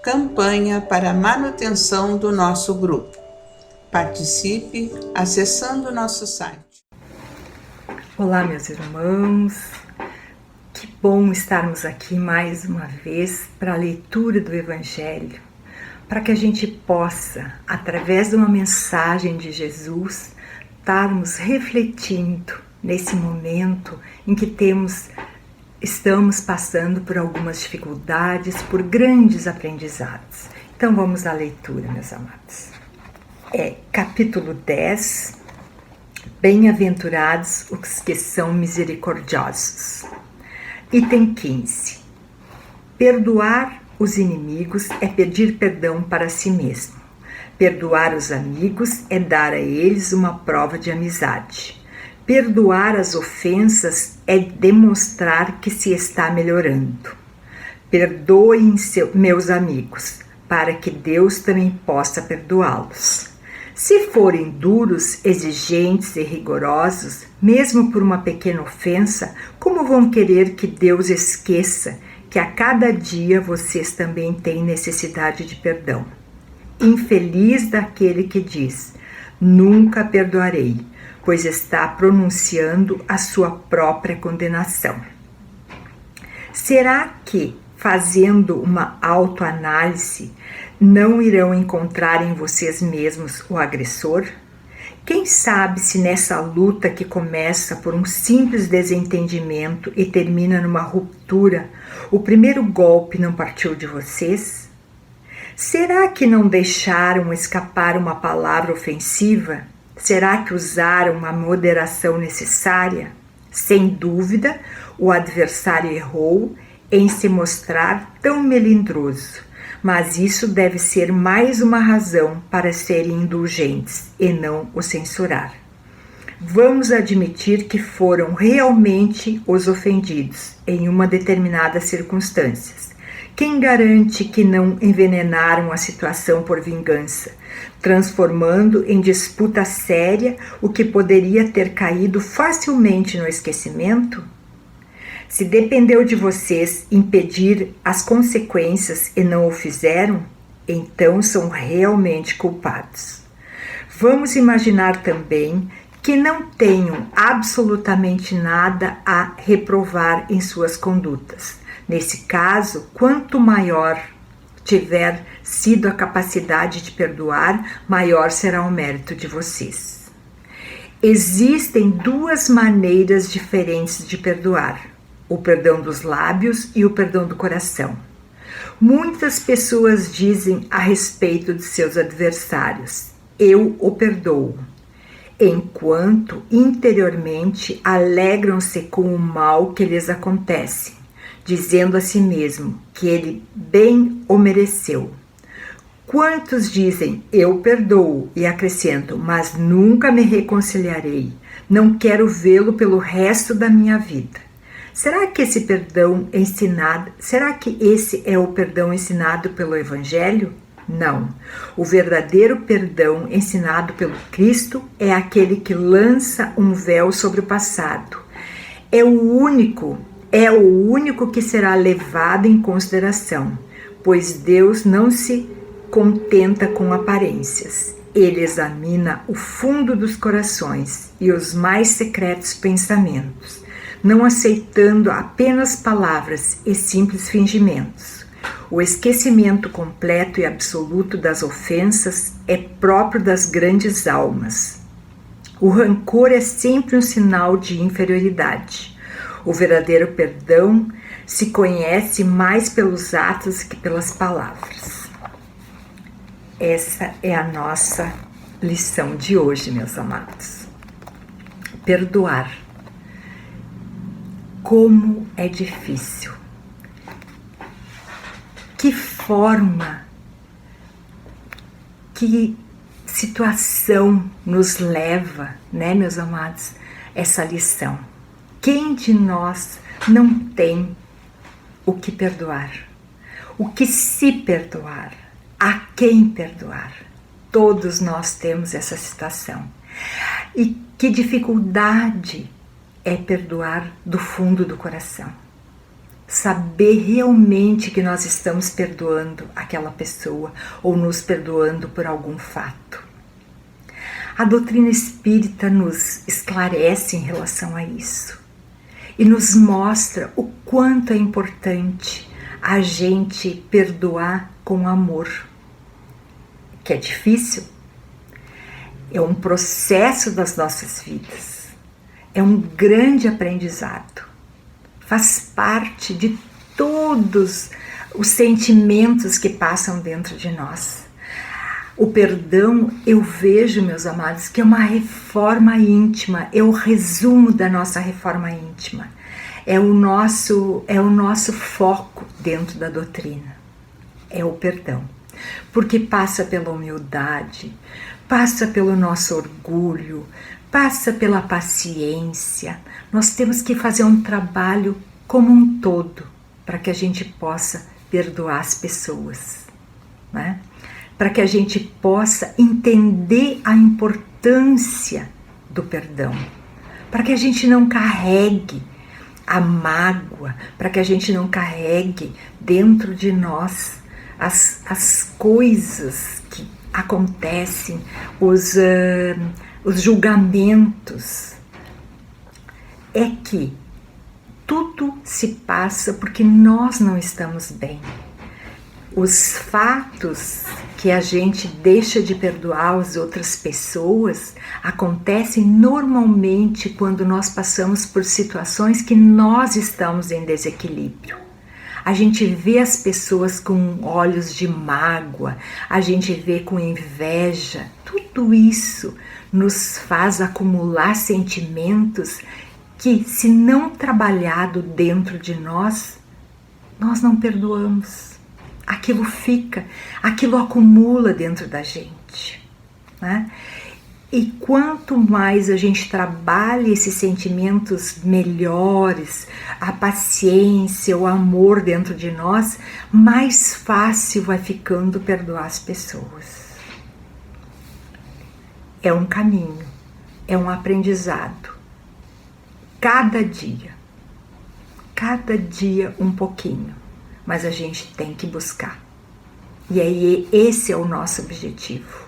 Campanha para a manutenção do nosso grupo. Participe acessando o nosso site. Olá, meus irmãos. Que bom estarmos aqui mais uma vez para a leitura do Evangelho, para que a gente possa, através de uma mensagem de Jesus, estarmos refletindo nesse momento em que estamos passando por algumas dificuldades, por grandes aprendizados. Então vamos à leitura, meus amados. Capítulo 10, Bem-aventurados os que são misericordiosos. Item 15. Perdoar os inimigos é pedir perdão para si mesmo. Perdoar os amigos é dar a eles uma prova de amizade. Perdoar as ofensas é demonstrar que se está melhorando. Perdoem meus amigos, para que Deus também possa perdoá-los. Se forem duros, exigentes e rigorosos, mesmo por uma pequena ofensa, como vão querer que Deus esqueça que a cada dia vocês também têm necessidade de perdão? Infeliz daquele que diz: nunca perdoarei, pois está pronunciando a sua própria condenação. Será que, fazendo uma autoanálise, não irão encontrar em vocês mesmos o agressor? Quem sabe se nessa luta que começa por um simples desentendimento e termina numa ruptura, o primeiro golpe não partiu de vocês? Será que não deixaram escapar uma palavra ofensiva? Será que usaram a moderação necessária? Sem dúvida, o adversário errou em se mostrar tão melindroso, mas isso deve ser mais uma razão para serem indulgentes e não o censurar. Vamos admitir que foram realmente os ofendidos em uma determinada circunstância. Quem garante que não envenenaram a situação por vingança, transformando em disputa séria o que poderia ter caído facilmente no esquecimento? Se dependeu de vocês impedir as consequências e não o fizeram, então são realmente culpados. Vamos imaginar também que não tenham absolutamente nada a reprovar em suas condutas. Nesse caso, quanto maior tiver sido a capacidade de perdoar, maior será o mérito de vocês. Existem duas maneiras diferentes de perdoar: o perdão dos lábios e o perdão do coração. Muitas pessoas dizem a respeito de seus adversários: eu o perdoo, enquanto interiormente alegram-se com o mal que lhes acontece, dizendo a si mesmo que ele bem o mereceu. Quantos dizem, eu perdoo, e acrescentam, mas nunca me reconciliarei, não quero vê-lo pelo resto da minha vida. Será que esse é o perdão ensinado pelo Evangelho? Não. O verdadeiro perdão ensinado pelo Cristo é aquele que lança um véu sobre o passado. É o único que será levado em consideração, pois Deus não se contenta com aparências. Ele examina o fundo dos corações e os mais secretos pensamentos, não aceitando apenas palavras e simples fingimentos. O esquecimento completo e absoluto das ofensas é próprio das grandes almas. O rancor é sempre um sinal de inferioridade. O verdadeiro perdão se conhece mais pelos atos que pelas palavras. Essa é a nossa lição de hoje, meus amados. Perdoar. Como é difícil. Que forma, que situação nos leva, né, meus amados, essa lição. Quem de nós não tem o que perdoar? O que se perdoar? A quem perdoar? Todos nós temos essa situação. E que dificuldade é perdoar do fundo do coração. saber realmente que nós estamos perdoando aquela pessoa ou nos perdoando por algum fato. A doutrina espírita nos esclarece em relação a isso e nos mostra o quanto é importante a gente perdoar com amor, que é difícil, é um processo das nossas vidas, é um grande aprendizado, faz parte de todos os sentimentos que passam dentro de nós. O perdão, eu vejo, meus amados, que é uma reforma íntima, é o resumo da nossa reforma íntima, é o nosso foco dentro da doutrina, é o perdão, porque passa pela humildade, passa pelo nosso orgulho, passa pela paciência. Nós temos que fazer um trabalho como um todo para que a gente possa perdoar as pessoas, né? Para que a gente possa entender a importância do perdão, para que a gente não carregue a mágoa, para que a gente não carregue dentro de nós as coisas que acontecem, os julgamentos. É que tudo se passa porque nós não estamos bem. Os fatos que a gente deixa de perdoar as outras pessoas acontecem normalmente quando nós passamos por situações que nós estamos em desequilíbrio. A gente vê as pessoas com olhos de mágoa, a gente vê com inveja. Tudo isso nos faz acumular sentimentos que, se não trabalhado dentro de nós, nós não perdoamos. Aquilo fica, aquilo acumula dentro da gente, né? E quanto mais a gente trabalha esses sentimentos melhores, a paciência, o amor dentro de nós, mais fácil vai ficando perdoar as pessoas. É um caminho, é um aprendizado. Cada dia um pouquinho, mas a gente tem que buscar. E aí esse é o nosso objetivo.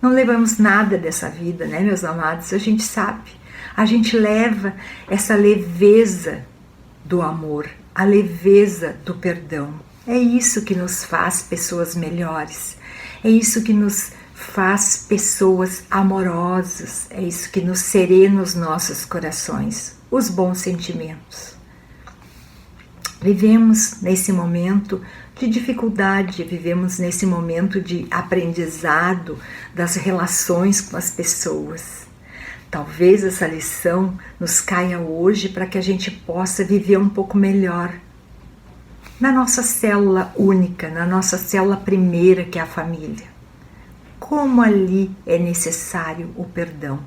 Não levamos nada dessa vida, né, meus amados? A gente sabe. A gente leva essa leveza do amor, a leveza do perdão. É isso que nos faz pessoas melhores. É isso que nos faz pessoas amorosas. É isso que nos serena os nossos corações, os bons sentimentos. Vivemos nesse momento de dificuldade, vivemos nesse momento de aprendizado das relações com as pessoas. Talvez essa lição nos caia hoje para que a gente possa viver um pouco melhor na nossa célula única, na nossa célula primeira, que é a família. Como ali é necessário o perdão,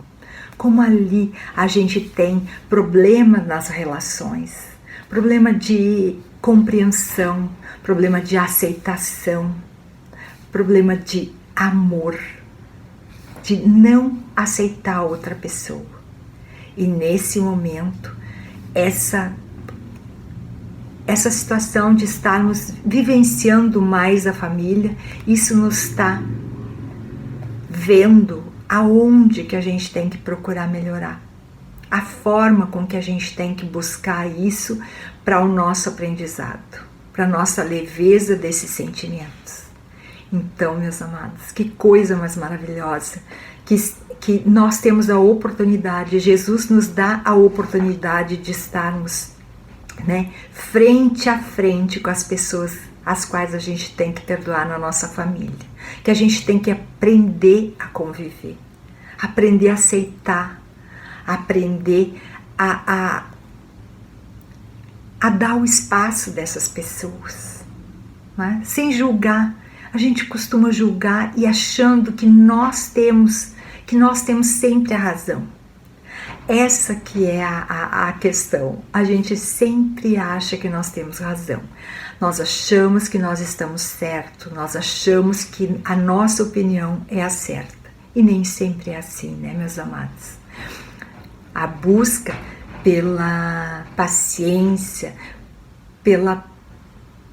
como ali a gente tem problemas nas relações, problema de compreensão, problema de aceitação, problema de amor, de não aceitar outra pessoa. E nesse momento, essa situação de estarmos vivenciando mais a família, isso nos está vendo aonde que a gente tem que procurar melhorar. A forma com que a gente tem que buscar isso para o nosso aprendizado, para a nossa leveza desses sentimentos. Então, meus amados, que coisa mais maravilhosa, que nós temos a oportunidade, Jesus nos dá a oportunidade de estarmos, né, frente a frente com as pessoas as quais a gente tem que perdoar na nossa família, que a gente tem que aprender a conviver, aprender a aceitar, aprender a dar o espaço dessas pessoas, né? Sem julgar. A gente costuma julgar e achando que nós temos sempre a razão. Essa que é a questão. A gente sempre acha que nós temos razão. Nós achamos que nós estamos certos, nós achamos que a nossa opinião é a certa. E nem sempre é assim, né, meus amados? A busca pela paciência, pela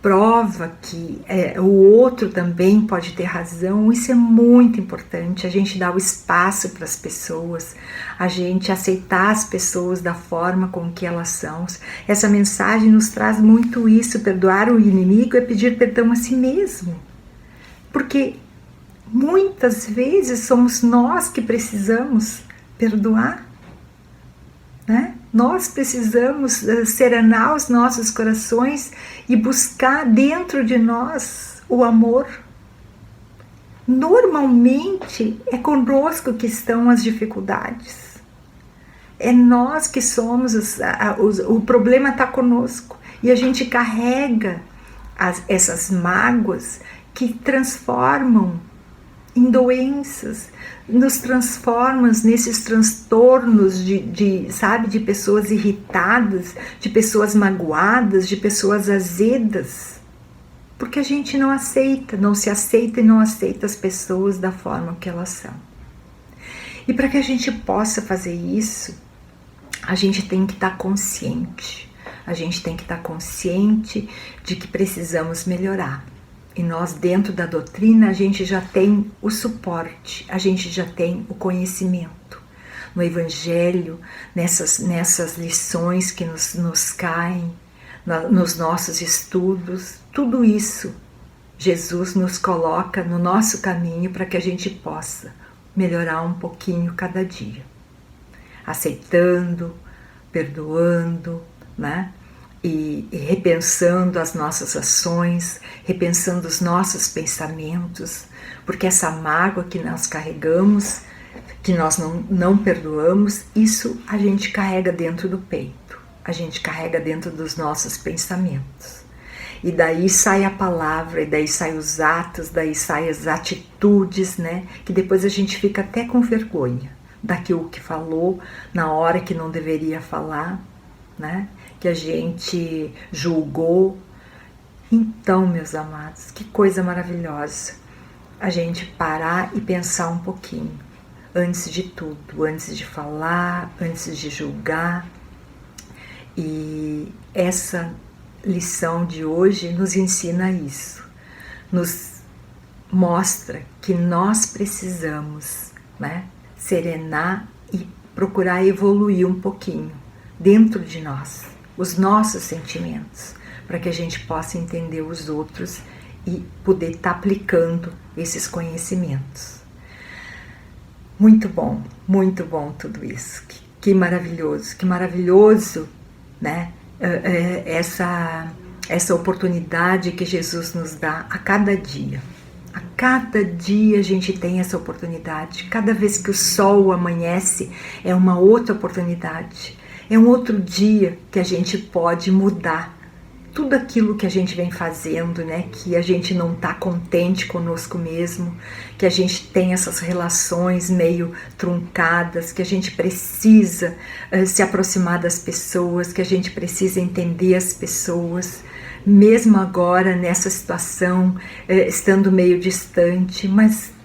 prova que o outro também pode ter razão. Isso é muito importante, a gente dá o espaço para as pessoas, a gente aceitar as pessoas da forma com que elas são. Essa mensagem nos traz muito isso, perdoar o inimigo é pedir perdão a si mesmo, porque muitas vezes somos nós que precisamos perdoar, né? Nós precisamos serenar os nossos corações e buscar dentro de nós o amor. Normalmente é conosco que estão as dificuldades. É nós que somos, o problema está conosco. E a gente carrega essas mágoas que transformam em doenças, nos transformam nesses transtornos de pessoas irritadas, de pessoas magoadas, de pessoas azedas, porque a gente não se aceita e não aceita as pessoas da forma que elas são. E para que a gente possa fazer isso, a gente tem que estar consciente, de que precisamos melhorar. E nós, dentro da doutrina, a gente já tem o suporte, a gente já tem o conhecimento. No Evangelho, nessas lições que nos caem, nos nossos estudos, tudo isso, Jesus nos coloca no nosso caminho para que a gente possa melhorar um pouquinho cada dia. Aceitando, perdoando, né? E repensando as nossas ações, repensando os nossos pensamentos, porque essa mágoa que nós carregamos, que nós não perdoamos, isso a gente carrega dentro do peito, a gente carrega dentro dos nossos pensamentos. E daí sai a palavra, e daí saem os atos, daí saem as atitudes, né? Que depois a gente fica até com vergonha daquilo que falou na hora que não deveria falar, né? Que a gente julgou. Então, meus amados, que coisa maravilhosa a gente parar e pensar um pouquinho antes de tudo, antes de falar, antes de julgar. E essa lição de hoje nos ensina isso, nos mostra que nós precisamos, né, serenar e procurar evoluir um pouquinho dentro de nós, os nossos sentimentos, para que a gente possa entender os outros e poder estar aplicando esses conhecimentos. Muito bom tudo isso. Que maravilhoso, né? Essa oportunidade que Jesus nos dá a cada dia. A cada dia a gente tem essa oportunidade. Cada vez que o sol amanhece é uma outra oportunidade. É um outro dia que a gente pode mudar tudo aquilo que a gente vem fazendo, né? Que a gente não está contente conosco mesmo, que a gente tem essas relações meio truncadas, que a gente precisa se aproximar das pessoas, que a gente precisa entender as pessoas, mesmo agora nessa situação, estando meio distante, mas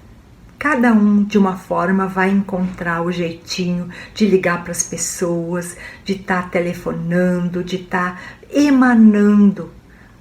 cada um, de uma forma, vai encontrar o jeitinho de ligar para as pessoas, de estar telefonando, de estar emanando,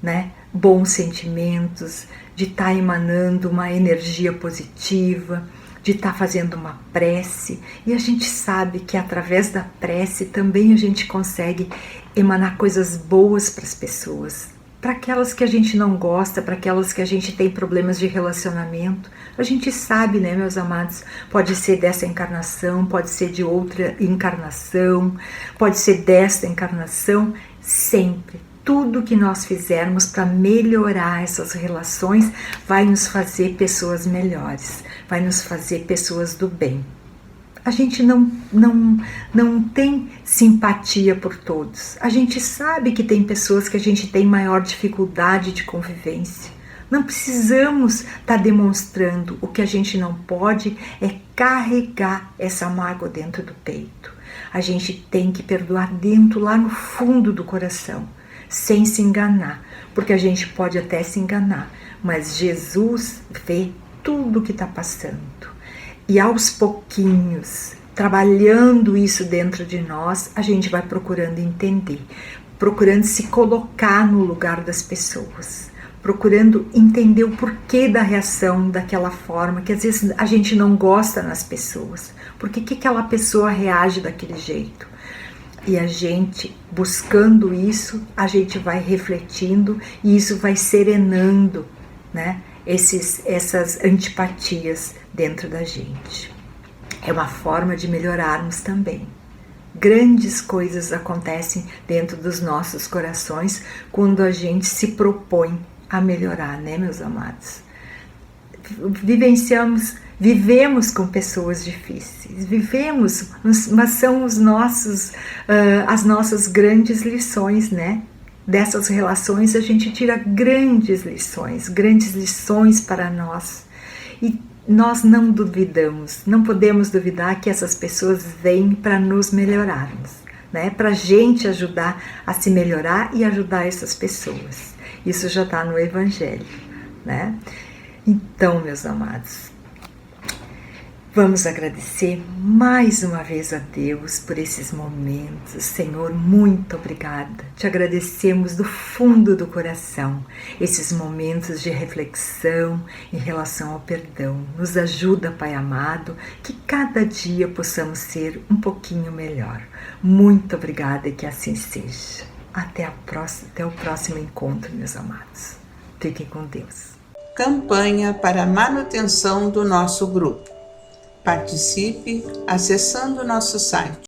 né, bons sentimentos, de estar emanando uma energia positiva, de estar fazendo uma prece. E a gente sabe que através da prece também a gente consegue emanar coisas boas para as pessoas. Para aquelas que a gente não gosta, para aquelas que a gente tem problemas de relacionamento, a gente sabe, né, meus amados, pode ser dessa encarnação, pode ser de outra encarnação, pode ser desta encarnação, sempre. Tudo que nós fizermos para melhorar essas relações vai nos fazer pessoas melhores, vai nos fazer pessoas do bem. A gente não tem simpatia por todos. A gente sabe que tem pessoas que a gente tem maior dificuldade de convivência. Não precisamos estar demonstrando. O que a gente não pode é carregar essa mágoa dentro do peito. A gente tem que perdoar dentro, lá no fundo do coração, sem se enganar. Porque a gente pode até se enganar, mas Jesus vê tudo o que está passando. E aos pouquinhos, trabalhando isso dentro de nós, a gente vai procurando entender. procurando se colocar no lugar das pessoas, procurando entender o porquê da reação daquela forma, que às vezes a gente não gosta nas pessoas. Por que aquela pessoa reage daquele jeito? E a gente, buscando isso, a gente vai refletindo e isso vai serenando, né, essas antipatias dentro da gente. É uma forma de melhorarmos também. Grandes coisas acontecem dentro dos nossos corações quando a gente se propõe a melhorar, né, meus amados? Vivemos com pessoas difíceis, mas são as nossas grandes lições, né? Dessas relações a gente tira grandes lições para nós. E nós não duvidamos, não podemos duvidar que essas pessoas vêm para nos melhorarmos, né? Para a gente ajudar a se melhorar e ajudar essas pessoas. Isso já está no Evangelho, né? Então, meus amados, vamos agradecer mais uma vez a Deus por esses momentos. Senhor, muito obrigada. Te agradecemos do fundo do coração esses momentos de reflexão em relação ao perdão. Nos ajuda, Pai amado, que cada dia possamos ser um pouquinho melhor. Muito obrigada e que assim seja. Até o próximo encontro, meus amados. Fiquem com Deus. Campanha para a manutenção do nosso grupo. Participe acessando nosso site